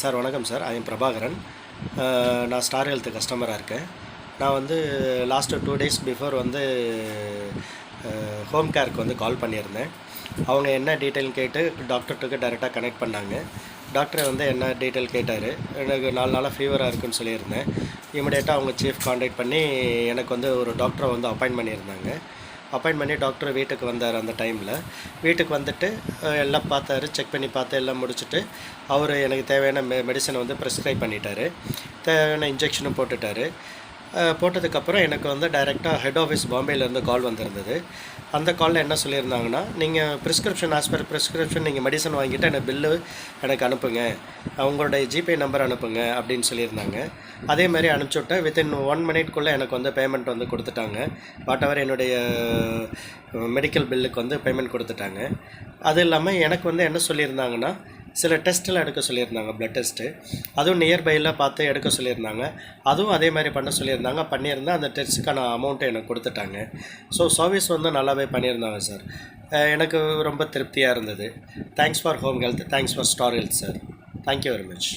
Sir வணக்கம் sir. I am Prabhakaran. நான் star health கஸ்டமராக இருக்கேன். நான் வந்து லாஸ்ட்டு 2 days பிஃபோர் வந்து ஹோம் கேருக்கு வந்து கால் பண்ணியிருந்தேன். அவங்க என்ன டீட்டெயில்னு கேட்டு டாக்டர்கிட்ட டைரெக்டாக கனெக்ட் பண்ணாங்க. டாக்டர் வந்து என்ன டீட்டெயில் கேட்டார். எனக்கு 4 நாளாக ஃபீவராக இருக்குதுன்னு சொல்லியிருந்தேன். இமிடியேட்டாக அவங்க சீஃப் கான்டாக்ட் பண்ணி எனக்கு வந்து ஒரு டாக்டரை வந்து அப்பாயின்ட் பண்ணியிருந்தாங்க. அப்பாயின்ட் பண்ணி டாக்டர் வீட்டுக்கு வந்தார். அந்த டைமில் வீட்டுக்கு வந்துட்டு எல்லாம் பார்த்தாரு, செக் பண்ணி பார்த்து எல்லாம் முடிச்சுட்டு அவர் எனக்கு தேவையான மெடிசனை வந்து ப்ரிஸ்கிரைப் பண்ணிட்டார். தேவையான இன்ஜெக்ஷனும் போட்டுட்டார். போட்டதுக்கப்புறம் எனக்கு வந்து டைரெக்டாக ஹெட் ஆஃபீஸ் பாம்பேலேருந்து கால் வந்திருந்தது. அந்த காலில் என்ன சொல்லியிருந்தாங்கன்னா, நீங்கள் ப்ரிஸ்கிரிப்ஷன் ஆஸ் பர் ப்ரிஸ்கிரிப்ஷன் நீங்கள் மெடிசன் வாங்கிட்டு எனக்கு பில்லு எனக்கு அனுப்புங்க, உங்களுடைய ஜிபே நம்பர் அனுப்புங்க அப்படின்னு சொல்லியிருந்தாங்க. அதே மாதிரி அனுப்பிச்சி விட்டேன். வித்தின் 1 minute எனக்கு வந்து பேமெண்ட் வந்து கொடுத்துட்டாங்க. வாட் என்னுடைய மெடிக்கல் பில்லுக்கு வந்து பேமெண்ட் கொடுத்துட்டாங்க. அது இல்லாமல் எனக்கு வந்து என்ன சொல்லியிருந்தாங்கன்னா, சில டெஸ்ட்டெல்லாம் எடுக்க சொல்லியிருந்தாங்க, ப்ளட் டெஸ்ட்டு. அதுவும் நியர்பையில் பார்த்து எடுக்க சொல்லியிருந்தாங்க. அதுவும் அதே மாதிரி பண்ண சொல்லியிருந்தாங்க. பண்ணியிருந்தேன். அந்த டெஸ்ட்டுக்கான அமௌண்ட்டை எனக்கு கொடுத்துட்டாங்க. ஸோ சர்வீஸ் வந்து நல்லாவே பண்ணியிருந்தாங்க சார். எனக்கு ரொம்ப திருப்தியாக இருந்தது. Thanks for home health, thanks for star health sir. Thank you very much.